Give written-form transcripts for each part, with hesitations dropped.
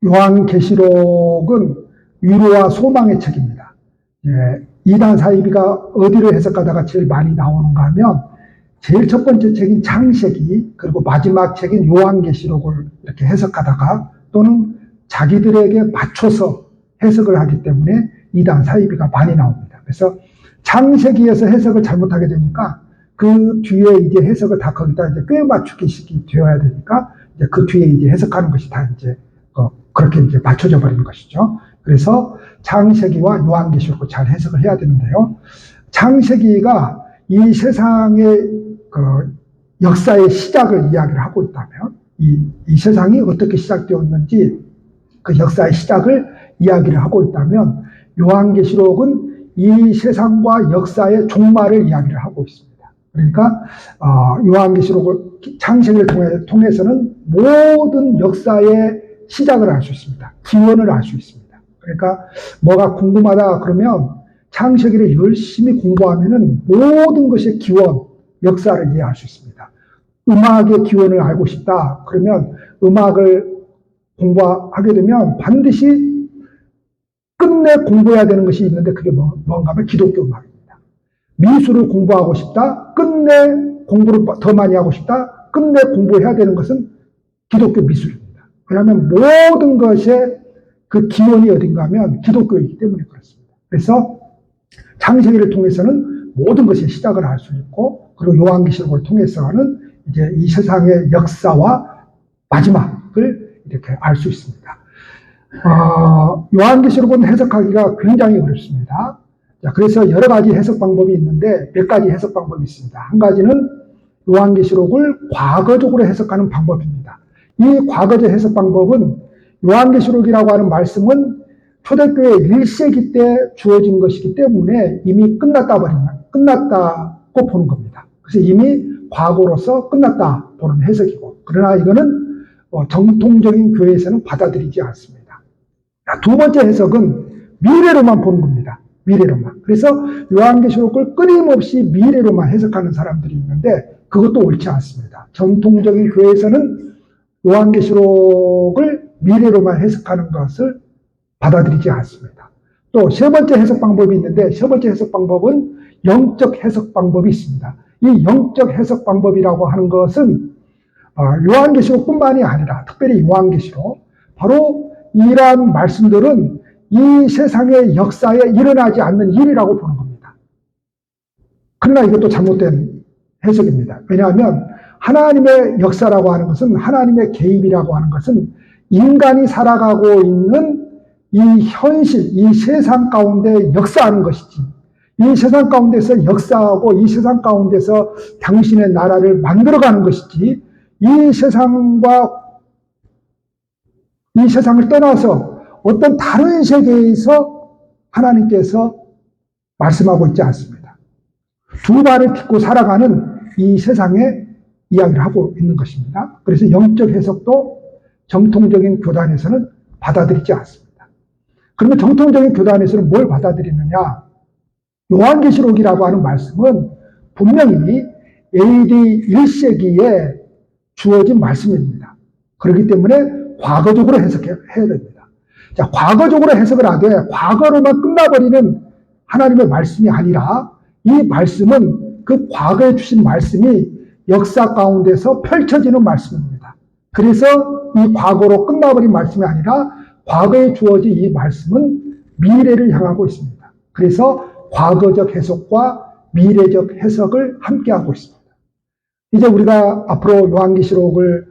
요한계시록은 위로와 소망의 책입니다. 예, 이단 사이비가 어디를 해석하다가 제일 많이 나오는가 하면 제일 첫 번째 책인 창세기, 그리고 마지막 책인 요한계시록을 이렇게 해석하다가 또는 자기들에게 맞춰서 해석을 하기 때문에 이단 사이비가 많이 나옵니다. 그래서 창세기에서 해석을 잘못하게 되니까 그 뒤에 이제 해석을 다 거기다 이제 꽤 맞추기식이 되어야 되니까 이제 그 뒤에 이제 해석하는 것이 다 이제 그렇게 이제 맞춰져 버리는 것이죠. 그래서 창세기와 요한계시록을 잘 해석을 해야 되는데요. 창세기가 이 세상의 그 역사의 시작을 이야기를 하고 있다면 이 세상이 어떻게 시작되었는지 그 역사의 시작을 이야기를 하고 있다면 요한계시록은 이 세상과 역사의 종말을 이야기를 하고 있습니다. 그러니까 요한계시록을 창세기를 통해서는 모든 역사의 시작을 알 수 있습니다. 기원을 알 수 있습니다. 그러니까 뭐가 궁금하다 그러면 창세기를 열심히 공부하면은 모든 것의 기원, 역사를 이해할 수 있습니다. 음악의 기원을 알고 싶다 그러면 음악을 공부하게 되면 반드시 끝내 공부해야 되는 것이 있는데 그게 뭔가 하면 기독교 음악입니다. 미술을 공부하고 싶다, 끝내 공부를 더 많이 하고 싶다, 끝내 공부해야 되는 것은 기독교 미술입니다. 왜냐하면 모든 것의 그 기원이 어딘가 하면 기독교이기 때문에 그렇습니다. 그래서 창세기를 통해서는 모든 것의 시작을 알 수 있고, 그리고 요한계시록을 통해서는 이제 이 세상의 역사와 마지막을 이렇게 알 수 있습니다. 요한계시록은 해석하기가 굉장히 어렵습니다. 자, 그래서 여러 가지 해석 방법이 있는데 몇 가지 해석 방법이 있습니다. 한 가지는 요한계시록을 과거적으로 해석하는 방법입니다. 이 과거적 해석 방법은 요한계시록이라고 하는 말씀은 초대교회 1세기 때 주어진 것이기 때문에 이미 끝났다고 보는 겁니다. 그래서 이미 과거로서 끝났다 보는 해석이고, 그러나 이거는 정통적인 교회에서는 받아들이지 않습니다. 두 번째 해석은 미래로만 보는 겁니다. 미래로만. 그래서 요한계시록을 끊임없이 미래로만 해석하는 사람들이 있는데 그것도 옳지 않습니다. 정통적인 교회에서는 요한계시록을 미래로만 해석하는 것을 받아들이지 않습니다. 또 세 번째 해석 방법이 있는데 세 번째 해석 방법은 영적 해석 방법이 있습니다. 이 영적 해석 방법이라고 하는 것은 요한계시록뿐만이 아니라 특별히 요한계시록, 바로 이러한 말씀들은 이 세상의 역사에 일어나지 않는 일이라고 보는 겁니다. 그러나 이것도 잘못된 해석입니다. 왜냐하면 하나님의 역사라고 하는 것은, 하나님의 개입이라고 하는 것은 인간이 살아가고 있는 이 현실, 이 세상 가운데 역사하는 것이지, 이 세상 가운데서 역사하고 이 세상 가운데서 당신의 나라를 만들어가는 것이지, 이 세상을 떠나서 어떤 다른 세계에서 하나님께서 말씀하고 있지 않습니다. 두 발을 딛고 살아가는 이 세상에 이야기를 하고 있는 것입니다. 그래서 영적 해석도 정통적인 교단에서는 받아들이지 않습니다. 그러면 정통적인 교단에서는 뭘 받아들이느냐? 요한계시록이라고 하는 말씀은 분명히 AD 1세기에 주어진 말씀입니다. 그렇기 때문에 과거적으로 해석해야 됩니다. 자, 과거적으로 해석을 하되 과거로만 끝나버리는 하나님의 말씀이 아니라 이 말씀은 그 과거에 주신 말씀이 역사 가운데서 펼쳐지는 말씀입니다. 그래서 이 과거로 끝나버린 말씀이 아니라 과거에 주어진 이 말씀은 미래를 향하고 있습니다. 그래서 과거적 해석과 미래적 해석을 함께하고 있습니다. 이제 우리가 앞으로 요한계시록을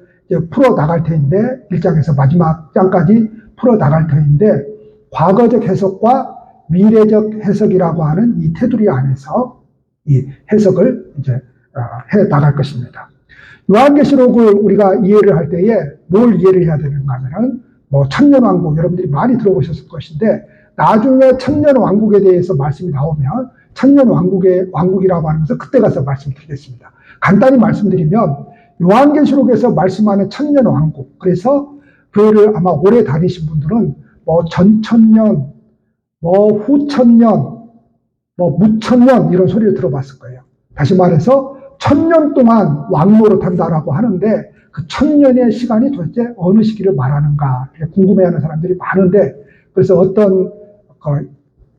풀어 나갈 터인데, 1장에서 마지막 장까지 풀어 나갈 터인데, 과거적 해석과 미래적 해석이라고 하는 이 테두리 안에서 이 해석을 이제 해 나갈 것입니다. 요한계시록을 우리가 이해를 할 때에 뭘 이해를 해야 되는가 하면은, 천년왕국, 여러분들이 많이 들어보셨을 것인데, 나중에 천년왕국에 대해서 말씀이 나오면 천년왕국이라고 하는 것을 그때 가서 말씀드리겠습니다. 간단히 말씀드리면 요한계시록에서 말씀하는 천년왕국, 그래서 교회를 아마 오래 다니신 분들은 전천년, 후천년, 무천년 이런 소리를 들어봤을 거예요. 다시 말해서 1000년 동안 왕노릇 한다라고 하는데, 그 1000년의 시간이 도대체 어느 시기를 말하는가 궁금해하는 사람들이 많은데, 그래서 어떤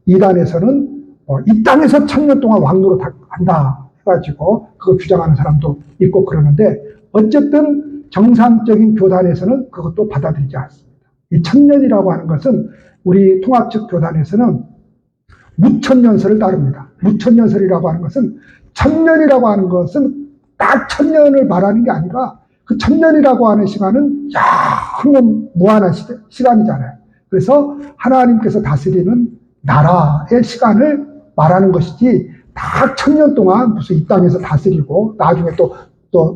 이단에서는 이 땅에서 1000년 동안 왕노릇 한다 해가지고 그걸 주장하는 사람도 있고 그러는데, 어쨌든 정상적인 교단에서는 그것도 받아들이지 않습니다. 이 1000년이라고 하는 것은 우리 통합적 교단에서는 무천년설을 따릅니다. 무천년설이라고 하는 것은 1000년이라고 하는 것은 딱 1000년을 말하는 게 아니라 그 1000년이라고 하는 시간은 영원 무한한 시간이잖아요. 그래서 하나님께서 다스리는 나라의 시간을 말하는 것이지, 딱 1000년 동안 무슨 이 땅에서 다스리고 나중에 또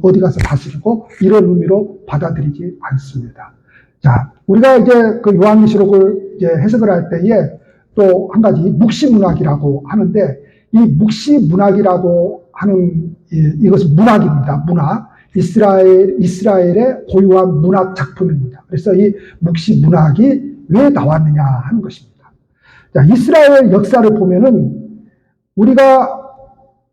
어디 가서 다스리고 이런 의미로 받아들이지 않습니다. 자, 우리가 이제 그 요한계시록을 이제 해석을 할 때에 또 한 가지 묵시문학이라고 하는데, 이 묵시문학이라고 하는 이것은 문학입니다. 문학. 이스라엘의 고유한 문학 작품입니다. 그래서 이 묵시문학이 왜 나왔느냐 하는 것입니다. 자, 이스라엘 역사를 보면은 우리가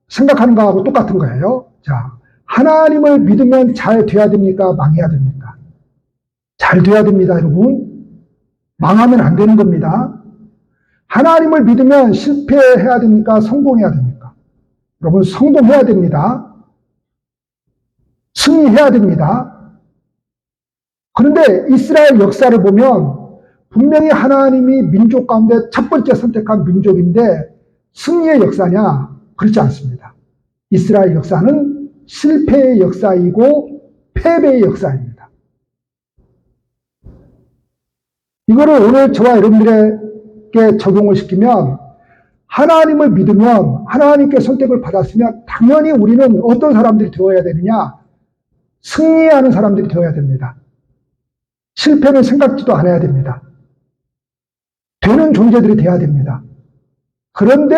생각하는 거하고 똑같은 거예요. 자, 하나님을 믿으면 잘 돼야 됩니까? 망해야 됩니까? 잘 돼야 됩니다, 여러분. 망하면 안 되는 겁니다. 하나님을 믿으면 실패해야 됩니까? 성공해야 됩니까? 여러분, 성공해야 됩니다. 승리해야 됩니다. 그런데 이스라엘 역사를 보면 분명히 하나님이 민족 가운데 첫 번째 선택한 민족인데 승리의 역사냐? 그렇지 않습니다. 이스라엘 역사는 실패의 역사이고 패배의 역사입니다. 이거를 오늘 저와 여러분들에게 적용을 시키면, 하나님을 믿으면, 하나님께 선택을 받았으면 당연히 우리는 어떤 사람들이 되어야 되느냐? 승리하는 사람들이 되어야 됩니다. 실패는 생각지도 않아야 됩니다. 되는 존재들이 되어야 됩니다. 그런데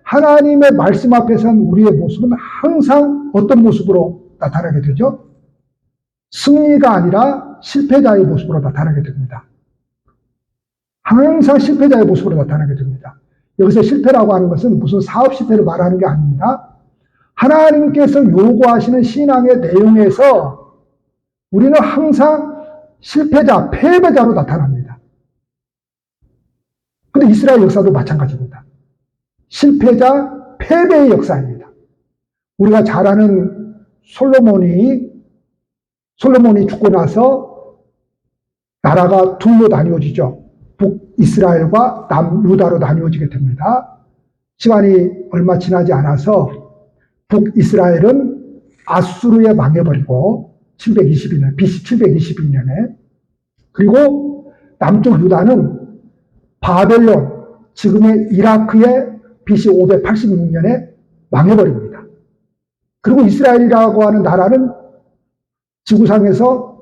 하나님의 말씀 앞에서는 우리의 모습은 항상 어떤 모습으로 나타나게 되죠? 승리가 아니라 실패자의 모습으로 나타나게 됩니다. 항상 실패자의 모습으로 나타나게 됩니다. 여기서 실패라고 하는 것은 무슨 사업 실패를 말하는 게 아닙니다. 하나님께서 요구하시는 신앙의 내용에서 우리는 항상 실패자, 패배자로 나타납니다. 근데 이스라엘 역사도 마찬가지입니다. 실패자, 패배의 역사입니다. 우리가 잘 아는 솔로몬이 죽고 나서 나라가 둘로 나뉘어지죠. 북이스라엘과 남유다로 나뉘어지게 됩니다. 시간이 얼마 지나지 않아서 북이스라엘은 아수르에 망해버리고 722년, BC 722년에, 그리고 남쪽 유다는 바벨론, 지금의 이라크의 BC 586년에 망해버립니다. 그리고 이스라엘이라고 하는 나라는 지구상에서,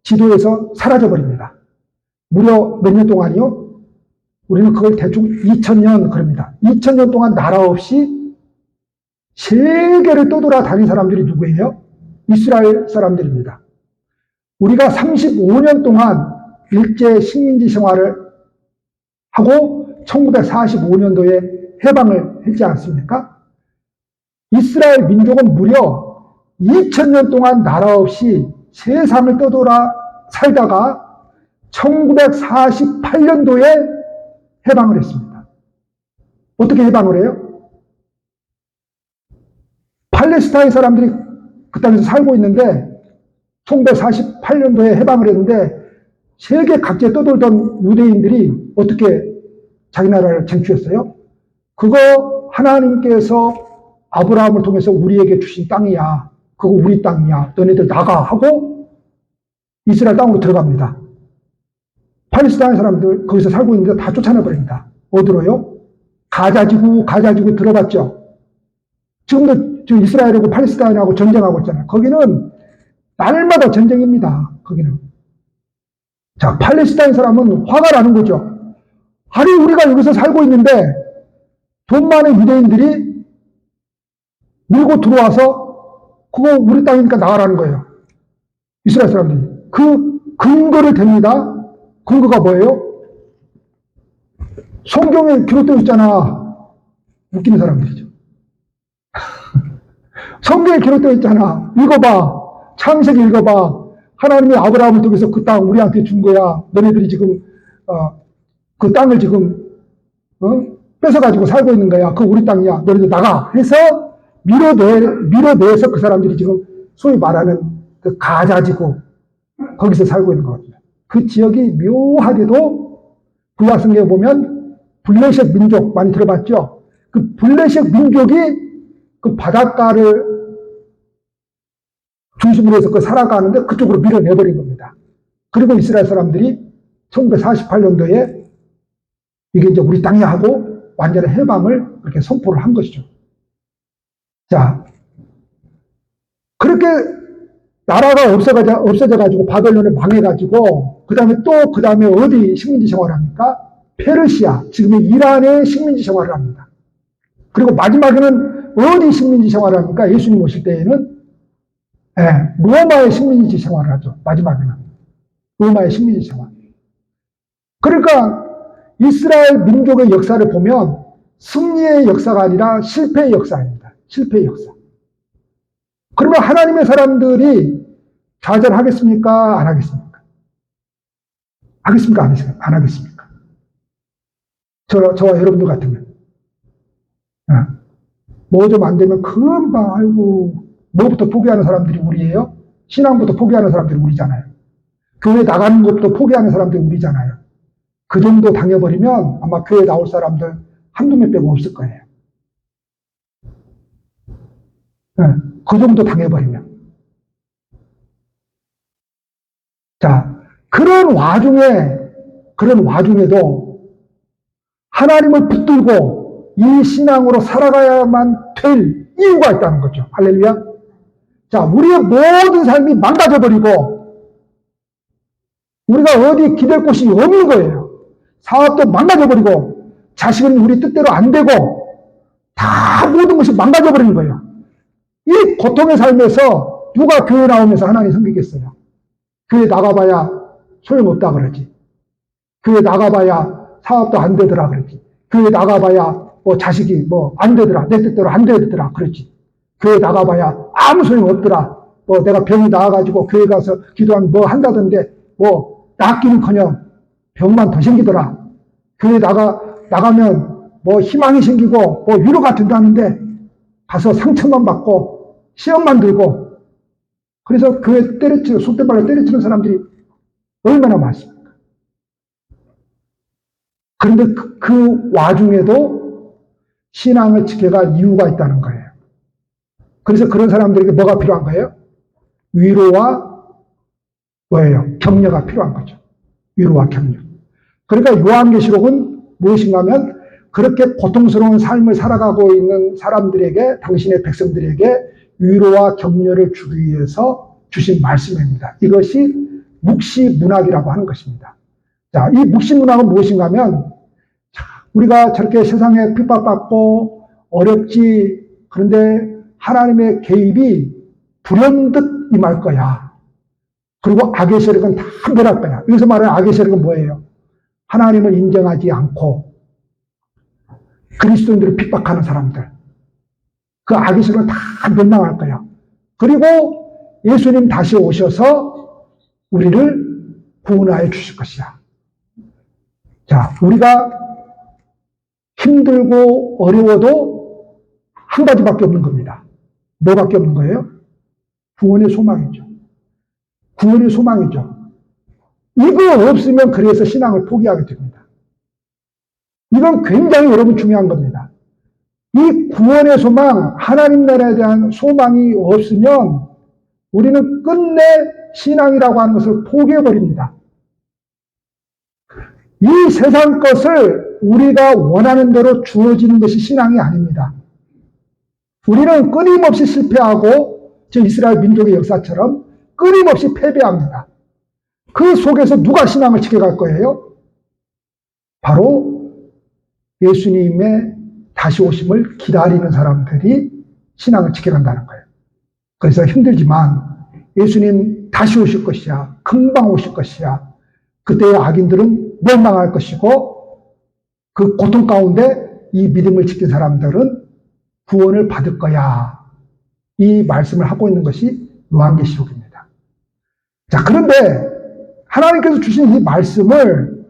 지도에서 사라져버립니다. 무려 몇 년 동안이요? 우리는 그걸 대충 2000년 그럽니다. 2000년 동안 나라 없이 세계를 떠돌아다닌 사람들이 누구예요? 이스라엘 사람들입니다. 우리가 35년 동안 일제 식민지 생활을 하고 1945년도에 해방을 했지 않습니까? 이스라엘 민족은 무려 2000년 동안 나라 없이 세상을 떠돌아 살다가 1948년도에 해방을 했습니다. 어떻게 해방을 해요? 팔레스타인 사람들이 그 땅에서 살고 있는데 1948년도에 해방을 했는데, 세계 각지에 떠돌던 유대인들이 어떻게 자기 나라를 쟁취했어요? 그거 하나님께서 아브라함을 통해서 우리에게 주신 땅이야. 그거 우리 땅이야. 너네들 나가 하고 이스라엘 땅으로 들어갑니다. 팔레스타인 사람들 거기서 살고 있는데 다 쫓아내버립니다. 어디로요? 가자지구 들어갔죠. 지금도 지금 이스라엘하고 팔레스타인하고 전쟁하고 있잖아요. 거기는 날마다 전쟁입니다. 거기는. 자, 팔레스타인 사람은 화가 나는 거죠. 아니, 우리가 여기서 살고 있는데 돈 많은 유대인들이 밀고 들어와서 그거 우리 땅이니까 나가라는 거예요. 이스라엘 사람들이. 그 근거를 댑니다. 근거가 뭐예요? 성경에 기록되어 있잖아. 웃기는 사람들이죠. 성경에 기록되어 있잖아. 읽어봐. 창세기 읽어봐. 하나님이 아브라함을 통해서 그 땅 우리한테 준 거야. 너네들이 지금 그 땅을 지금 뺏어가지고 살고 있는 거야. 그거 우리 땅이야. 너희들 나가. 해서 밀어내서 그 사람들이 지금 소위 말하는 그 가자지구 거기서 살고 있는 거거든요. 그 지역이 묘하게도 구약성경에 보면 블레셋 민족 많이 들어봤죠? 그 블레셋 민족이 그 바닷가를 중심으로 해서 그 살아가는데 그쪽으로 밀어내버린 겁니다. 그리고 이스라엘 사람들이 1948년도에 이게 이제 우리 땅이 하고 완전히 해방을 그렇게 선포를 한 것이죠. 자, 그렇게 나라가 없어져가지고 바벨론에 망해가지고 그 다음에 어디 식민지 생활을 합니까? 페르시아, 지금의 이란의 식민지 생활을 합니다. 그리고 마지막에는 어디 식민지 생활을 합니까? 예수님 오실 때에는 로마의 식민지 생활을 하죠. 마지막에는 로마의 식민지 생활. 그러니까 이스라엘 민족의 역사를 보면 승리의 역사가 아니라 실패의 역사입니다. 실패의 역사. 그러면 하나님의 사람들이 좌절하겠습니까? 안 하겠습니까? 하겠습니까? 안 하겠습니까? 저와 여러분들 같으면. 뭐 좀 안 되면 금방, 아이고, 뭐부터 포기하는 사람들이 우리예요? 신앙부터 포기하는 사람들이 우리잖아요. 교회 나가는 것도 포기하는 사람들이 우리잖아요. 그 정도 당해버리면 아마 교회 나올 사람들 한두 명 빼고 없을 거예요. 그 정도 당해버리면. 자, 그런 와중에도 하나님을 붙들고 이 신앙으로 살아가야만 될 이유가 있다는 거죠. 할렐루야. 자, 우리의 모든 삶이 망가져버리고 우리가 어디 기댈 곳이 없는 거예요. 사업도 망가져버리고 자식은 우리 뜻대로 안 되고 다 모든 것이 망가져버리는 거예요. 이 고통의 삶에서 누가 교회 나오면서 하나님 섬기겠어요? 교회 나가봐야 소용없다 그러지. 교회 나가봐야 사업도 안 되더라 그러지. 교회 나가봐야 뭐 자식이 뭐 안 되더라. 내 뜻대로 안 되더라 그러지. 교회 나가봐야 아무 소용없더라. 뭐 내가 병이 나와가지고 교회 가서 기도하면 뭐 한다던데 뭐 낫기는커녕 병만 더 생기더라. 교회 나가면 뭐 희망이 생기고 뭐 위로가 된다는데 가서 상처만 받고 시험만 들고 그래서 교회 속대발로 때려치는 사람들이 얼마나 많습니까? 그런데 그 와중에도 신앙을 지켜갈 이유가 있다는 거예요. 그래서 그런 사람들에게 뭐가 필요한 거예요? 위로와 뭐예요? 격려가 필요한 거죠. 위로와 격려. 그러니까 요한계시록은 무엇인가 하면 그렇게 고통스러운 삶을 살아가고 있는 사람들에게, 당신의 백성들에게 위로와 격려를 주기 위해서 주신 말씀입니다. 이것이 묵시문학이라고 하는 것입니다. 자, 이 묵시문학은 무엇인가 하면 우리가 저렇게 세상에 핍박받고 어렵지, 그런데 하나님의 개입이 불현듯 임할 거야. 그리고 악의 세력은 다 멸할 거야. 여기서 말하는 악의 세력은 뭐예요? 하나님을 인정하지 않고 그리스도인들을 핍박하는 사람들. 그 악의 세력은 다 멸망할 거야. 그리고 예수님 다시 오셔서 우리를 구원하여 주실 것이야. 자, 우리가 힘들고 어려워도 한 가지밖에 없는 겁니다. 뭐밖에 없는 거예요? 구원의 소망이죠. 구원의 소망이죠. 이거 없으면 그래서 신앙을 포기하게 됩니다. 이건 굉장히 여러분 중요한 겁니다. 이 구원의 소망, 하나님 나라에 대한 소망이 없으면 우리는 끝내 신앙이라고 하는 것을 포기해버립니다. 이 세상 것을 우리가 원하는 대로 주어지는 것이 신앙이 아닙니다. 우리는 끊임없이 실패하고 저 이스라엘 민족의 역사처럼 끊임없이 패배합니다. 그 속에서 누가 신앙을 지켜갈 거예요? 바로 예수님의 다시 오심을 기다리는 사람들이 신앙을 지켜간다는 거예요. 그래서 힘들지만 예수님 다시 오실 것이야. 금방 오실 것이야. 그때의 악인들은 멸망할 것이고 그 고통 가운데 이 믿음을 지킨 사람들은 구원을 받을 거야. 이 말씀을 하고 있는 것이 요한계시록입니다. 자, 그런데 하나님께서 주신 이 말씀을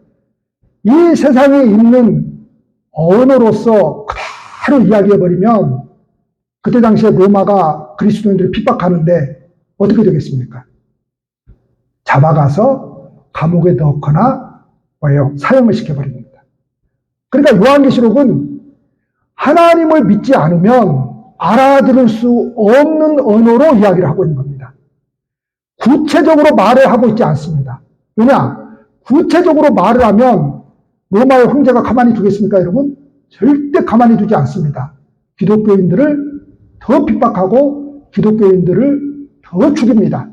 이 세상에 있는 언어로서 그대로 이야기해버리면 그때 당시에 로마가 그리스도인들을 핍박하는데 어떻게 되겠습니까? 잡아가서 감옥에 넣거나 사형을 시켜버립니다. 그러니까 요한계시록은 하나님을 믿지 않으면 알아들을 수 없는 언어로 이야기를 하고 있는 겁니다. 구체적으로 말을 하고 있지 않습니다. 왜냐? 구체적으로 말을 하면 로마의 황제가 가만히 두겠습니까, 여러분? 절대 가만히 두지 않습니다. 기독교인들을 더 핍박하고 기독교인들을 더 죽입니다.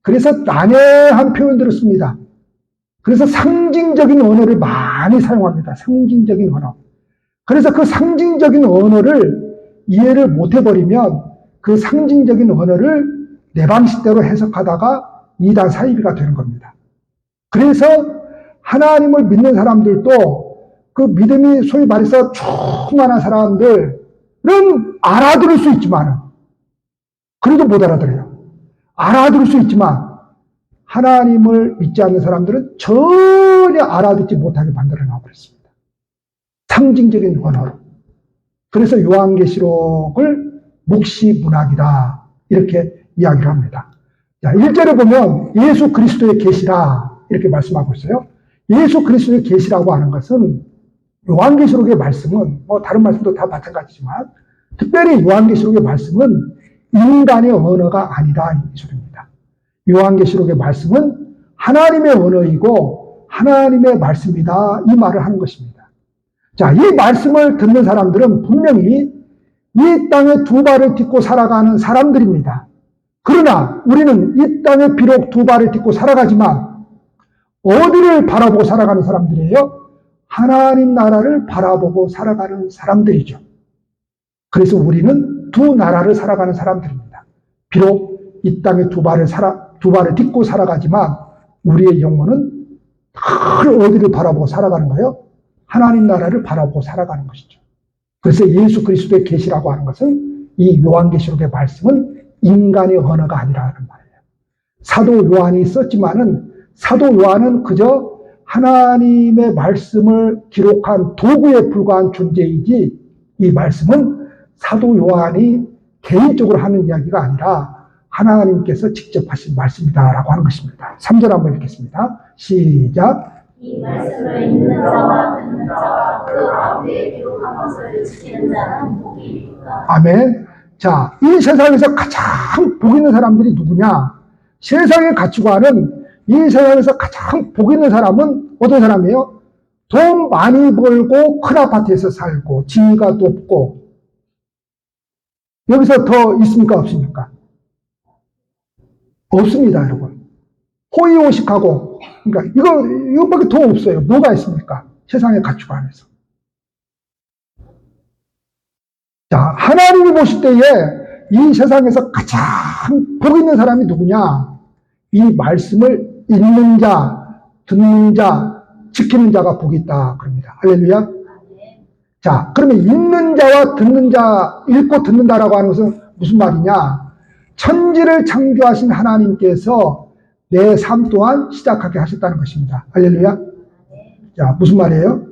그래서 난해한 표현들을 씁니다. 그래서 상징적인 언어를 많이 사용합니다. 상징적인 언어. 그래서 그 상징적인 언어를 이해를 못 해버리면 그 상징적인 언어를 내 방식대로 해석하다가 이단 사이비가 되는 겁니다. 그래서 하나님을 믿는 사람들도 그 믿음이 소위 말해서 충만한 사람들은 알아들을 수 있지만 그래도 못 알아들어요. 알아들을 수 있지만 하나님을 믿지 않는 사람들은 전혀 알아듣지 못하게 만들어 놔버렸습니다. 상징적인 언어로. 그래서 요한계시록을 묵시문학이다 이렇게 이야기를 합니다. 자, 1절에 보면 예수 그리스도의 계시라 이렇게 말씀하고 있어요. 예수 그리스도의 계시라고 하는 것은 요한계시록의 말씀은 다른 말씀도 다 마찬가지지만 특별히 요한계시록의 말씀은 인간의 언어가 아니다 이 소리입니다. 요한계시록의 말씀은 하나님의 언어이고 하나님의 말씀이다 이 말을 하는 것입니다. 자, 이 말씀을 듣는 사람들은 분명히 이 땅에 두 발을 딛고 살아가는 사람들입니다. 그러나 우리는 이 땅에 비록 두 발을 딛고 살아가지만 어디를 바라보고 살아가는 사람들이에요? 하나님 나라를 바라보고 살아가는 사람들이죠. 그래서 우리는 두 나라를 살아가는 사람들입니다. 비록 이 땅에 두 발을 딛고 살아가지만 우리의 영혼은 늘 어디를 바라보고 살아가는 거예요? 하나님 나라를 바라보고 살아가는 것이죠. 그래서 예수 그리스도의 계시라고 하는 것은 이 요한계시록의 말씀은 인간의 언어가 아니라는 말이에요. 사도 요한이 썼지만은 사도 요한은 그저 하나님의 말씀을 기록한 도구에 불과한 존재이지 이 말씀은 사도 요한이 개인적으로 하는 이야기가 아니라 하나님께서 직접 하신 말씀이다라고 하는 것입니다. 3절 한번 읽겠습니다. 시작. 이 말씀을 읽는 자와 듣는 자와 그 가운데 기록한 것을 지키는 자는 복이 있다. 아멘. 자, 이 세상에서 가장 복 있는 사람들이 누구냐? 세상의 가치관은 이 세상에서 가장 복 있는 사람은 어떤 사람이에요? 돈 많이 벌고 큰 아파트에서 살고 지위가 높고 여기서 더 있습니까? 없습니까? 없습니다, 여러분. 호의호식하고 그러니까 이것밖에 더 없어요. 뭐가 있습니까? 세상의 가치관에서. 자, 하나님이 보실 때에 이 세상에서 가장 복 있는 사람이 누구냐? 이 말씀을 읽는 자, 듣는 자, 지키는 자가 복이 있다. 그럽니다. 할렐루야. 자, 그러면 읽는 자와 듣는 자, 읽고 듣는다라고 하는 것은 무슨 말이냐? 천지를 창조하신 하나님께서 내 삶 또한 시작하게 하셨다는 것입니다. 할렐루야. 자, 무슨 말이에요?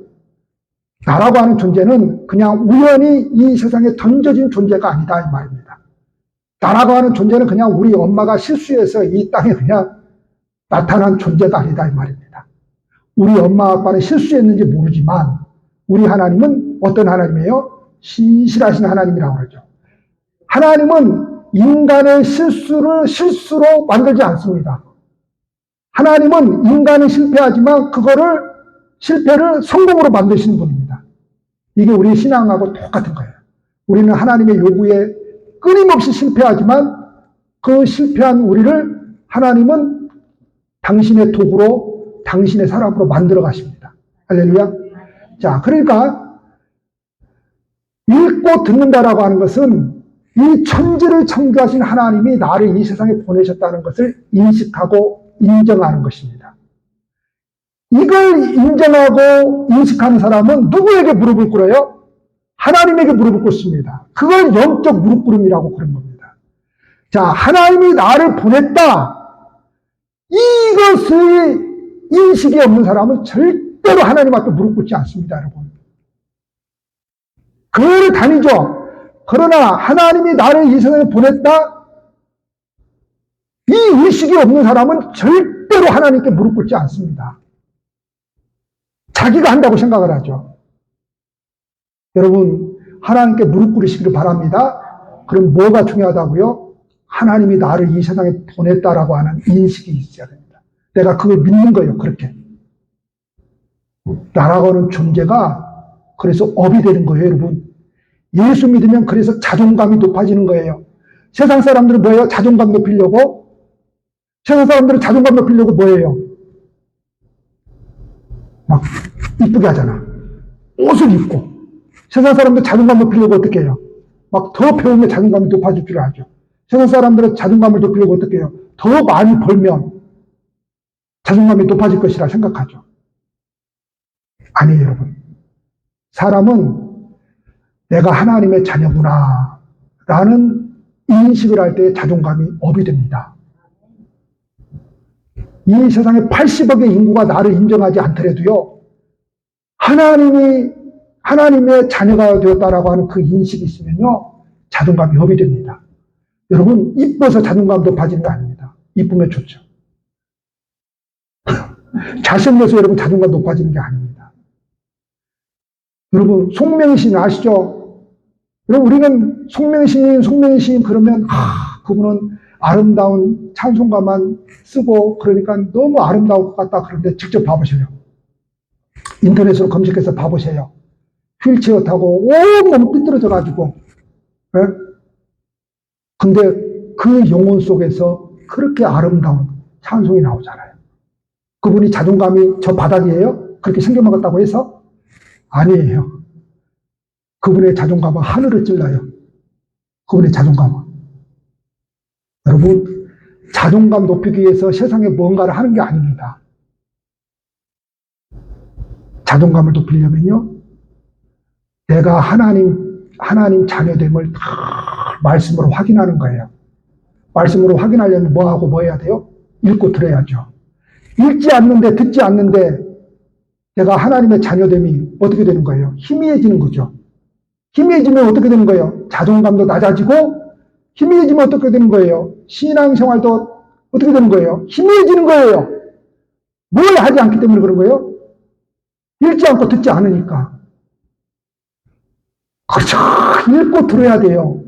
나라고 하는 존재는 그냥 우연히 이 세상에 던져진 존재가 아니다 이 말입니다. 나라고 하는 존재는 그냥 우리 엄마가 실수해서 이 땅에 그냥 나타난 존재가 아니다 이 말입니다. 우리 엄마 아빠는 실수했는지 모르지만 우리 하나님은 어떤 하나님이에요? 신실하신 하나님이라고 그러죠. 하나님은 인간의 실수를 실수로 만들지 않습니다. 하나님은 인간은 실패하지만 실패를 성공으로 만드시는 분입니다. 이게 우리 신앙하고 똑같은 거예요. 우리는 하나님의 요구에 끊임없이 실패하지만 그 실패한 우리를 하나님은 당신의 도구로 당신의 사람으로 만들어 가십니다. 할렐루야. 자, 그러니까 읽고 듣는다라고 하는 것은 이 천지를 창조하신 하나님이 나를 이 세상에 보내셨다는 것을 인식하고 인정하는 것입니다. 이걸 인정하고 인식하는 사람은 누구에게 무릎을 꿇어요? 하나님에게 무릎을 꿇습니다. 그걸 영적 무릎 꿇음이라고 그런 겁니다. 자, 하나님이 나를 보냈다. 이것의 인식이 없는 사람은 절대로 하나님 앞에 무릎 꿇지 않습니다, 여러분. 교회를 다니죠. 그러나 하나님이 나를 이 세상에 보냈다? 이 의식이 없는 사람은 절대로 하나님께 무릎 꿇지 않습니다. 자기가 한다고 생각을 하죠. 여러분, 하나님께 무릎 꿇으시기를 바랍니다. 그럼 뭐가 중요하다고요? 하나님이 나를 이 세상에 보냈다라고 하는 인식이 있어야 됩니다. 내가 그걸 믿는 거예요, 그렇게. 나라고 하는 존재가 그래서 업이 되는 거예요, 여러분. 예수 믿으면 그래서 자존감이 높아지는 거예요. 세상 사람들은 뭐예요? 자존감 높이려고? 세상 사람들은 자존감 높이려고 뭐예요? 막 이쁘게 하잖아. 옷을 입고. 세상 사람들 자존감 높이려고 어떻게 해요? 막 더 배우면 자존감이 높아질 줄 알죠. 세상 사람들은 자존감을 높이려고 어떻게 해요? 더 많이 벌면 자존감이 높아질 것이라 생각하죠. 아니에요, 여러분. 사람은 내가 하나님의 자녀구나 라는 인식을 할 때 자존감이 업이 됩니다. 이 세상에 80억의 인구가 나를 인정하지 않더라도요, 하나님의 자녀가 되었다라고 하는 그 인식이 있으면요, 자존감이 업이 됩니다. 여러분, 이뻐서 자존감 높아지는 거 아닙니다. 이쁘면 좋죠. 잘생겨서 여러분 자존감 높아지는 게 아닙니다. 여러분, 송명신 아시죠? 여러분, 우리는 송명신 그러면, 그분은 아름다운 찬송가만 쓰고, 그러니까 너무 아름다울 것 같다. 그런데 직접 봐보세요. 인터넷으로 검색해서 봐보세요. 휠체어 타고 온몸 삐뚤어져가지고, 예? 근데 그 영혼 속에서 그렇게 아름다운 찬송이 나오잖아요. 그분이 자존감이 저 바닥이에요? 그렇게 생겨먹었다고 해서? 아니에요. 그분의 자존감은 하늘을 찔러요. 그분의 자존감은. 여러분, 자존감 높이기 위해서 세상에 뭔가를 하는 게 아닙니다. 자존감을 높이려면요, 내가 하나님 자녀됨을 다 말씀으로 확인하는 거예요. 말씀으로 확인하려면 뭐하고 뭐 해야 돼요? 읽고 들어야죠. 읽지 않는데, 듣지 않는데, 내가 하나님의 자녀됨이 어떻게 되는 거예요? 희미해지는 거죠. 희미해지면 어떻게 되는 거예요? 자존감도 낮아지고, 희미해지면 어떻게 되는 거예요? 신앙생활도 어떻게 되는 거예요? 희미해지는 거예요. 뭘 하지 않기 때문에 그런 거예요? 읽지 않고 듣지 않으니까. 그렇죠. 읽고 들어야 돼요.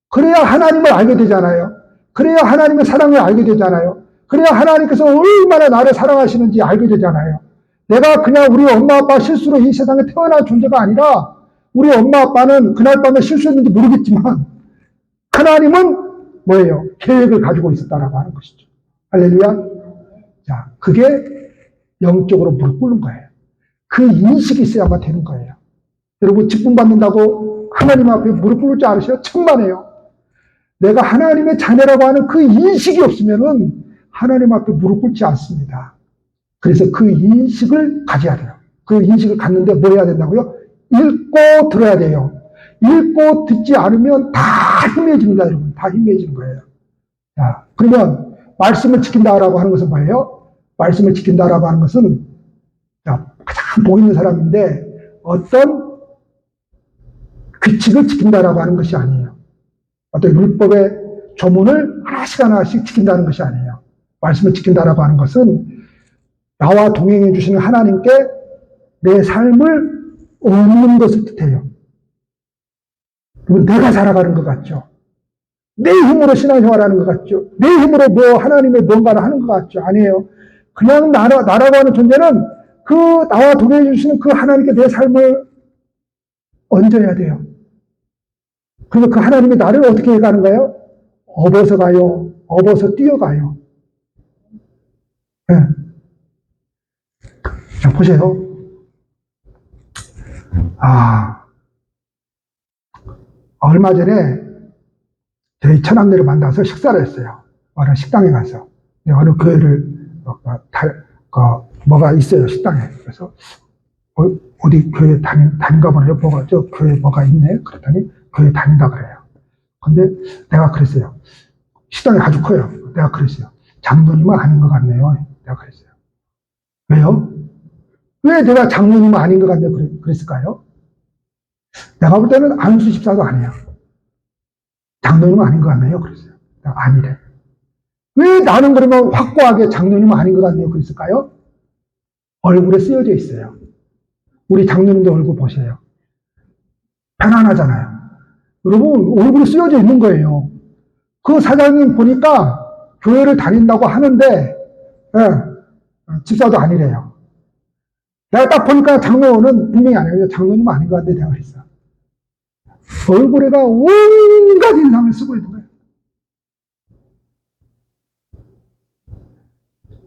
그래야 하나님을 알게 되잖아요. 그래야 하나님의 사랑을 알게 되잖아요. 그래야 하나님께서 얼마나 나를 사랑하시는지 알게 되잖아요. 내가 그냥 우리 엄마 아빠 실수로 이 세상에 태어난 존재가 아니라 우리 엄마 아빠는 그날 밤에 실수했는지 모르겠지만 하나님은 뭐예요? 계획을 가지고 있었다라고 하는 것이죠. 할렐루야. 자, 그게 영적으로 무릎 꿇는 거예요. 그 인식이 있어야만 되는 거예요. 여러분, 직분 받는다고 하나님 앞에 무릎 꿇을 줄 아시죠? 천만에요. 내가 하나님의 자녀라고 하는 그 인식이 없으면은 하나님 앞에 무릎 꿇지 않습니다. 그래서 그 인식을 가져야 돼요. 그 인식을 갖는데 뭐 해야 된다고요? 읽고 들어야 돼요. 읽고 듣지 않으면 다 희미해집니다, 여러분. 다 희미해지는 거예요. 자, 그러면 말씀을 지킨다라고 하는 것은 뭐예요? 말씀을 지킨다라고 하는 것은 가장 복 있는 사람인데 어떤 규칙을 지킨다라고 하는 것이 아니에요. 어떤 율법의 조문을 하나씩 지킨다는 것이 아니에요. 말씀을 지킨다라고 하는 것은 나와 동행해 주시는 하나님께 내 삶을 얻는 것을 뜻해요. 내가 살아가는 것 같죠? 내 힘으로 신앙생활하는 것 같죠? 내 힘으로 하나님의 뭔가를 하는 것 같죠? 아니에요. 그냥 나라고 하는 존재는 그 나와 동행해 주시는 그 하나님께 내 삶을 얹어야 돼요. 그리고 그 하나님이 나를 어떻게 해가는 거예요? 업어서 가요. 업어서 뛰어가요. 네. 자, 보세요. 얼마 전에 저희 처남네를 만나서 식사를 했어요. 어느 식당에 가서. 어느 교회를, 뭐가 있어요, 식당에. 그래서, 어디 교회 다닌가 보네요. 저 교회 뭐가 있네? 그랬더니 교회 다닌다 그래요. 근데 내가 그랬어요. 식당이 아주 커요. 내가 그랬어요. 장로님은 아닌 것 같네요. 내가 그랬어요. 왜요? 왜 내가 장로님은 아닌 것 같네요. 그랬을까요? 내가 볼 때는 안수 집사도 아니에요. 장로님은 아닌 것 같네요. 그랬어요. 내가 아니래. 왜 나는 그러면 확고하게 장로님은 아닌 것 같네요. 그랬을까요? 얼굴에 쓰여져 있어요. 우리 장로님들 얼굴 보세요. 편안하잖아요. 여러분, 얼굴에 쓰여져 있는 거예요. 그 사장님 보니까 교회를 다닌다고 하는데, 집사도 아니래요. 내가 딱 보니까 장로는 분명히 아니에요. 장로님은 아닌 것 같은데 내가 그랬어. 얼굴에가 온갖 인상을 쓰고 있는 거예요.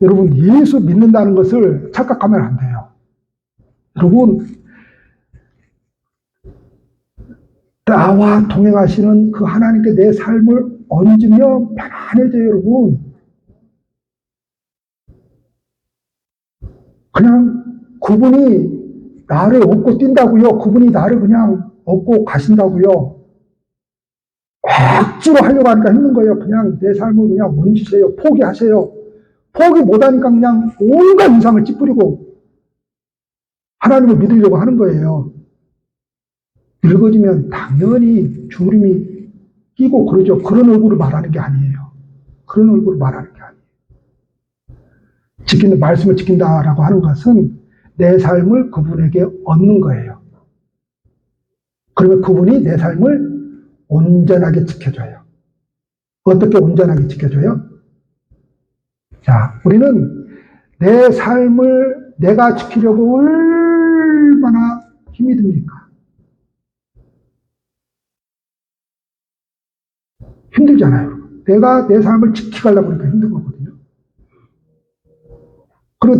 여러분, 예수 믿는다는 것을 착각하면 안 돼요. 여러분, 나와 동행하시는 그 하나님께 내 삶을 얹으면 편안해져요, 여러분. 그냥 그분이 나를 업고 뛴다고요. 그분이 나를 그냥 업고 가신다고요. 억지로 하려고 하니까 힘든 거예요. 그냥 내 삶을 그냥 얹으세요. 포기하세요. 포기 못하니까 그냥 온갖 인상을 찌푸리고 하나님을 믿으려고 하는 거예요. 늙어지면 당연히 주름이 끼고 그러죠. 그런 얼굴을 말하는 게 아니에요. 그런 얼굴을 말하는 게 아니에요. 말씀을 지킨다라고 하는 것은 내 삶을 그분에게 얻는 거예요. 그러면 그분이 내 삶을 온전하게 지켜줘요. 어떻게 온전하게 지켜줘요? 자, 우리는 내 삶을 내가 지키려고 얼마나 힘이 듭니까? 힘들잖아요. 내가 내 삶을 지키려고 하니까 힘든 거거든요. 그리고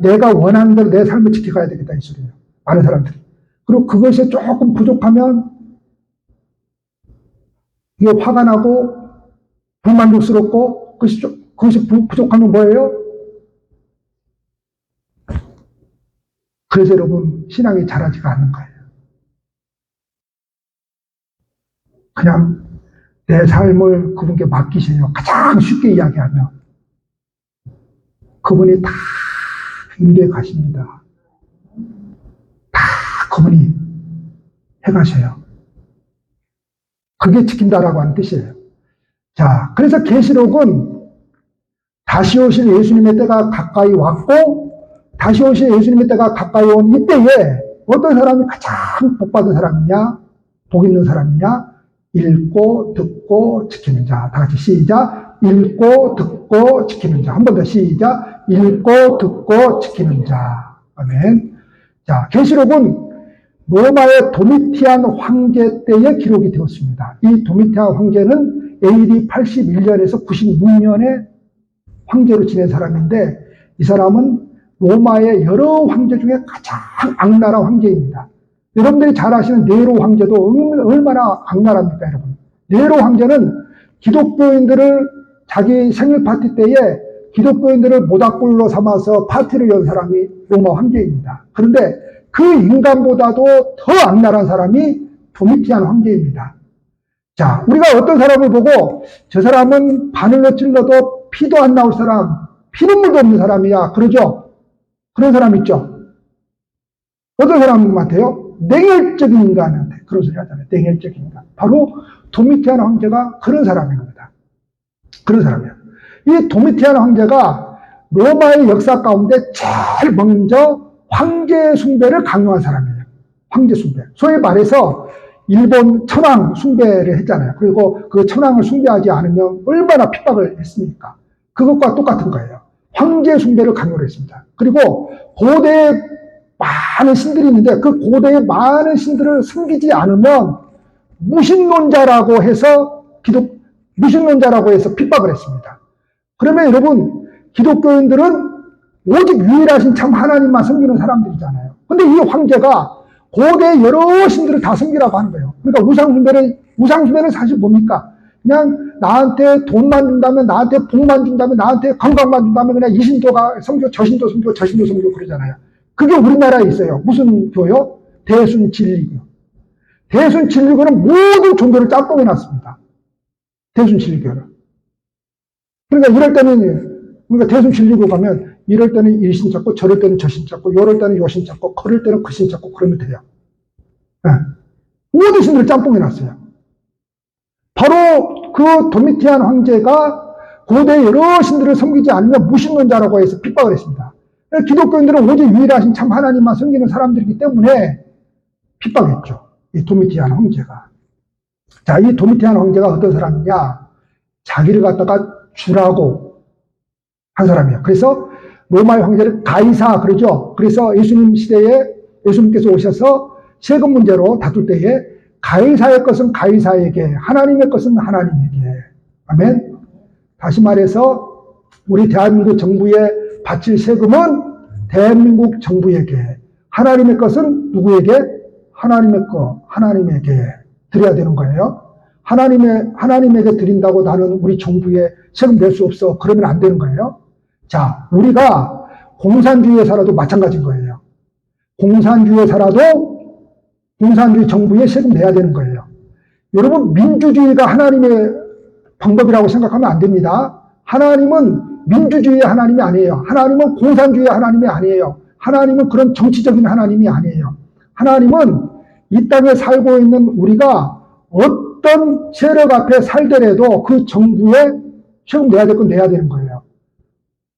내가 원하는 대로 내 삶을 지켜가야 되겠다, 이 소리예요. 많은 사람들이. 그리고 그것이 조금 부족하면 이게 화가 나고 불만족스럽고 그것이 부족하면 뭐예요? 그래서 여러분, 신앙이 자라지가 않는 거예요. 그냥 내 삶을 그분께 맡기세요. 가장 쉽게 이야기하면. 그분이 다 인도해 가십니다. 다 그분이 해가셔요. 그게 지킨다라고 하는 뜻이에요. 자, 그래서 계시록은 다시 오실 예수님의 때가 가까이 왔고, 다시 오실 예수님의 때가 가까이 온 이때에 어떤 사람이 가장 복받은 사람이냐, 복 있는 사람이냐, 읽고 듣고 지키는 자. 다 같이 시작. 읽고 듣고 지키는 자. 한 번 더 시작. 읽고 듣고 지키는 자. 아멘. 자, 계시록은 로마의 도미티안 황제 때에 기록이 되었습니다. 이 도미티안 황제는 AD 81년에서 96년에 황제로 지낸 사람인데, 이 사람은 로마의 여러 황제 중에 가장 악랄한 황제입니다. 여러분들이 잘 아시는 네로 황제도 얼마나 악랄합니까, 여러분? 네로 황제는 기독교인들을 자기 생일 파티 때에 기독교인들을 모닥불로 삼아서 파티를 연 사람이 로마 황제입니다. 그런데 그 인간보다도 더 악랄한 사람이 도미티안 황제입니다. 자, 우리가 어떤 사람을 보고 저 사람은 바늘로 찔러도 피도 안 나올 사람, 피눈물도 없는 사람이야. 그러죠? 그런 사람 있죠? 어떤 사람한테요? 냉혈적인 인간한테 그런 소리 하잖아요. 냉혈적인 인간. 바로 도미티안 황제가 그런 사람입니다. 그런 사람이에요. 이 도미티안 황제가 로마의 역사 가운데 제일 먼저 황제 숭배를 강요한 사람이에요. 황제 숭배. 소위 말해서 일본 천황 숭배를 했잖아요. 그리고 그 천황을 숭배하지 않으면 얼마나 핍박을 했습니까? 그것과 똑같은 거예요. 황제 숭배를 강요를 했습니다. 그리고 고대에 많은 신들이 있는데 그 고대의 많은 신들을 섬기지 않으면 무신론자라고 해서 무신론자라고 해서 핍박을 했습니다. 그러면 여러분, 기독교인들은 오직 유일하신 참 하나님만 섬기는 사람들이잖아요. 근데 이 황제가 고대의 여러 신들을 다 섬기라고 하는 거예요. 그러니까 우상숭배는 사실 뭡니까? 그냥 나한테 돈만 준다면, 나한테 복만 준다면, 나한테 건강만 준다면 그냥 이 신도가 섬겨, 저 신도 섬겨, 저 신도 섬겨 그러잖아요. 그게 우리나라에 있어요. 무슨 교요? 대순진리교. 대순진리교는 모든 종교를 짬뽕해 놨습니다. 대순진리교는. 그러니까 이럴 때는, 그러니까 대순 질리고 가면 이럴 때는 일신 찾고 저럴 때는 저신 찾고 요럴 때는 요신 찾고 그럴 때는 그신 찾고 그러면 돼요. 네. 모든 신들을 짬뽕해 놨어요. 바로 그 도미티안 황제가 고대 여러 신들을 섬기지 않으면 무신론자라고 해서 핍박을 했습니다. 기독교인들은 오직 유일하신 참 하나님만 섬기는 사람들이기 때문에 핍박했죠. 이 도미티안 황제가. 자, 이 도미티안 황제가 어떤 사람이냐? 자기를 갖다가 주라고 한 사람이에요. 그래서 로마의 황제를 가이사 그러죠. 그래서 예수님 시대에 예수님께서 오셔서 세금 문제로 다툴 때에 가이사의 것은 가이사에게, 하나님의 것은 하나님에게. 아멘. 다시 말해서 우리 대한민국 정부에 바칠 세금은 대한민국 정부에게, 하나님의 것은 누구에게? 하나님의 것, 하나님에게 드려야 되는 거예요. 하나님에게 드린다고 나는 우리 정부에 세금 낼 수 없어. 그러면 안 되는 거예요. 자, 우리가 공산주의에 살아도 마찬가지인 거예요. 공산주의에 살아도 공산주의 정부에 세금 내야 되는 거예요. 여러분, 민주주의가 하나님의 방법이라고 생각하면 안 됩니다. 하나님은 민주주의의 하나님이 아니에요. 하나님은 공산주의의 하나님이 아니에요. 하나님은 그런 정치적인 하나님이 아니에요. 하나님은 이 땅에 살고 있는 우리가 어떤 세력 앞에 살더라도 그 정부에 세금 내야 될 건 내야 되는 거예요.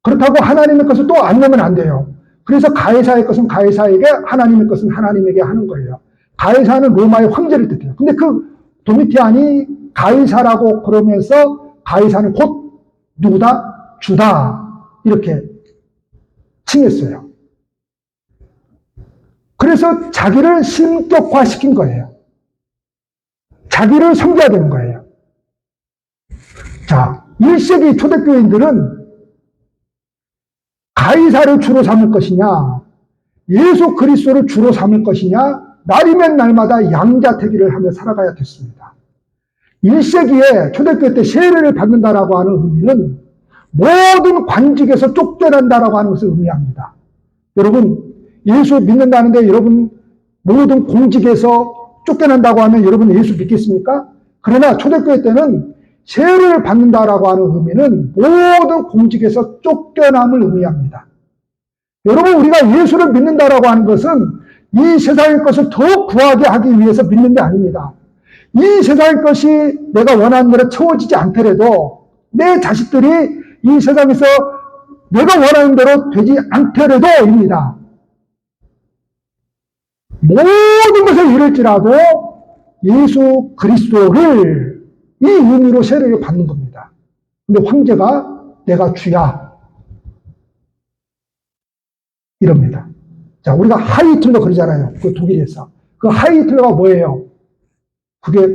그렇다고 하나님의 것을 또 안 내면 안 돼요. 그래서 가이사의 것은 가이사에게, 하나님의 것은 하나님에게 하는 거예요. 가이사는 로마의 황제를 뜻해요. 근데 그 도미티안이 가이사라고 그러면서 가이사는 곧 누구다? 주다. 이렇게 칭했어요. 그래서 자기를 신격화시킨 거예요. 자기를 섬겨야 되는 거예요. 자, 1세기 초대교인들은 가이사를 주로 삼을 것이냐, 예수 그리스도를 주로 삼을 것이냐, 날이면 날마다 양자택일을 하며 살아가야 됐습니다. 1세기에 초대교회 때 세례를 받는다라고 하는 의미는 모든 관직에서 쫓겨난다라고 하는 것을 의미합니다. 여러분, 예수 믿는다는데 여러분 모든 공직에서 쫓겨난다고 하면 여러분 예수 믿겠습니까? 그러나 초대교회 때는 세례를 받는다라고 하는 의미는 모든 공직에서 쫓겨남을 의미합니다. 여러분, 우리가 예수를 믿는다라고 하는 것은 이 세상의 것을 더 구하게 하기 위해서 믿는 게 아닙니다. 이 세상의 것이 내가 원하는 대로 채워지지 않더라도 내 자식들이 이 세상에서 내가 원하는 대로 되지 않더라도입니다. 모든 것을 잃을지라도 예수 그리스도를 이 의미로 세례를 받는 겁니다. 근데 황제가 내가 주야 이럽니다. 자, 우리가 하이틀러 그러잖아요. 그 독일에서. 그 하이틀러가 뭐예요? 그게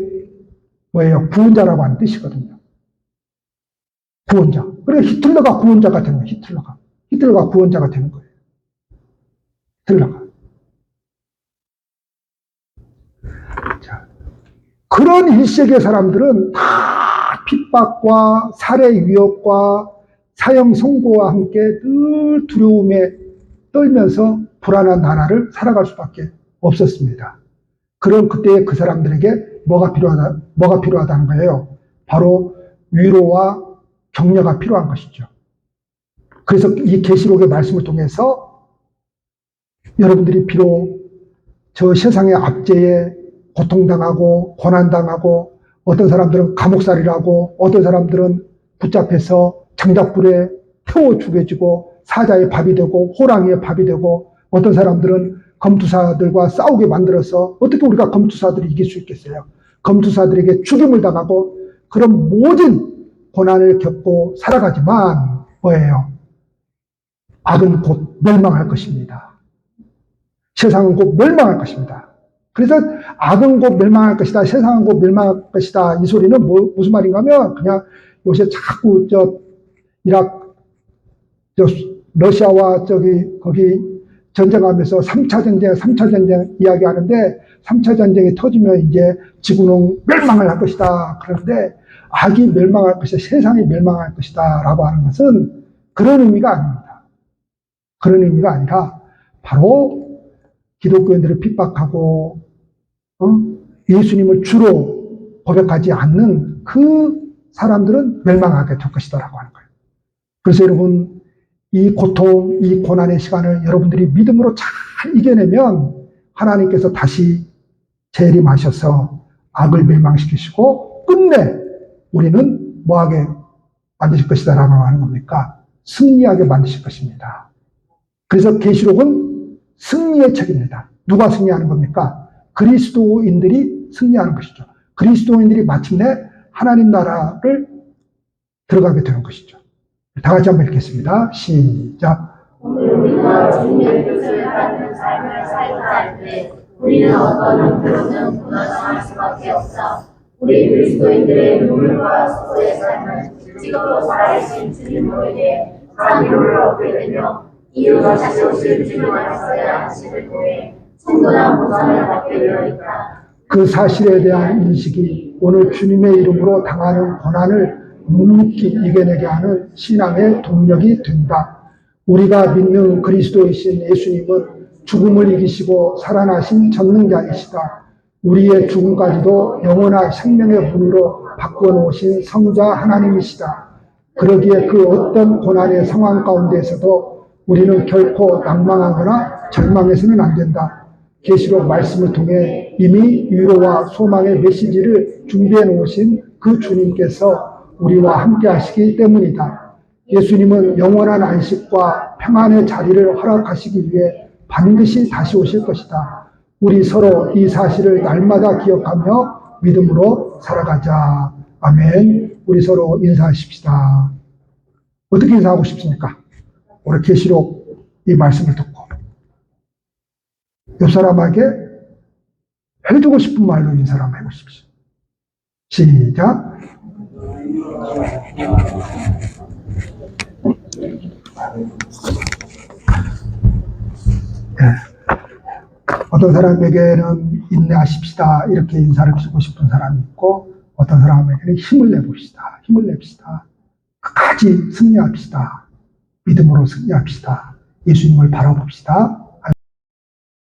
뭐예요? 구원자라고 하는 뜻이거든요. 구원자. 그러니까 히틀러가 구원자가 되는 거예요. 히틀러가 구원자가 되는 거예요. 히틀러가. 자, 그런 1세기의 사람들은 다 핍박과 살해 위협과 사형 선고와 함께 늘 두려움에 떨면서 불안한 나라를 살아갈 수밖에 없었습니다. 그런 그때의 그 사람들에게 뭐가 필요하다는 거예요? 바로 위로와 격려가 필요한 것이죠. 그래서 이 계시록의 말씀을 통해서 여러분들이 비록 저 세상의 압제에 고통당하고 고난당하고 어떤 사람들은 감옥살이라고 어떤 사람들은 붙잡혀서 장작불에 태워 죽여지고 사자의 밥이 되고 호랑이의 밥이 되고 어떤 사람들은 검투사들과 싸우게 만들어서 어떻게 우리가 검투사들이 이길 수 있겠어요? 검투사들에게 죽임을 당하고 그런 모든 고난을 겪고 살아가지만 뭐예요? 악은 곧 멸망할 것입니다. 세상은 곧 멸망할 것입니다. 그래서 악은 곧 멸망할 것이다. 세상은 곧 멸망할 것이다. 이 소리는 무슨 말인가 하면 그냥 요새 자꾸 러시아와 거기 전쟁하면서 3차 전쟁 이야기하는데 3차 전쟁이 터지면 이제 지구는 멸망을 할 것이다. 그런데 악이 멸망할 것이다. 세상이 멸망할 것이다. 라고 하는 것은 그런 의미가 아닙니다. 그런 의미가 아니라 바로 기독교인들을 핍박하고 예수님을 주로 고백하지 않는 그 사람들은 멸망하게 될 것이다 라고 하는 거예요. 그래서 여러분, 이 고통, 이 고난의 시간을 여러분들이 믿음으로 잘 이겨내면 하나님께서 다시 재림하셔서 악을 멸망시키시고 끝내 우리는 뭐하게 만드실 것이다 라고 하는 겁니까? 승리하게 만드실 것입니다. 그래서 계시록은 승리의 책입니다. 누가 승리하는 겁니까? 그리스도인들이 승리하는 것이죠. 그리스도인들이 마침내 하나님 나라를 들어가게 되는 것이죠. 다 같이 한번 읽겠습니다. 시작. 오늘 우리가 주님의 뜻을 받는 삶을 살고자 할 때 우리는 어떤 형태로는 무너져갈 수밖에 없어. 우리 그리스도인들의 눈물과 수고의 삶은 지금도 살아계신 주님으로에게 자비를 얻게 되며 이후 다시 오실 주님 안에서의 안식을 통해 충분한 보상을 받게 되어 있다. 그 사실에 대한 인식이 오늘 주님의 이름으로 당하는 고난을 묵묵히 이겨내게 하는 신앙의 동력이 된다. 우리가 믿는 그리스도이신 예수님은 죽음을 이기시고 살아나신 전능자이시다. 우리의 죽음까지도 영원한 생명의 문으로 바꿔놓으신 성자 하나님이시다. 그러기에 그 어떤 고난의 상황 가운데에서도 우리는 결코 낭망하거나 절망해서는 안 된다. 계시록 말씀을 통해 이미 위로와 소망의 메시지를 준비해 놓으신 그 주님께서 우리와 함께 하시기 때문이다. 예수님은 영원한 안식과 평안의 자리를 허락하시기 위해 반드시 다시 오실 것이다. 우리 서로 이 사실을 날마다 기억하며 믿음으로 살아가자. 아멘. 우리 서로 인사하십시다. 어떻게 인사하고 싶습니까? 오늘 계시록 이 말씀을 듣고 옆 사람에게 해주고 싶은 말로 인사를 한번 해보십시오. 시작. 네. 어떤 사람에게는 인내하십시다 이렇게 인사를 주고 싶은 사람이 있고 어떤 사람에게는 힘을 내봅시다. 힘을 냅시다. 끝까지 승리합시다. 믿음으로 승리합시다. 예수님을 바라봅시다.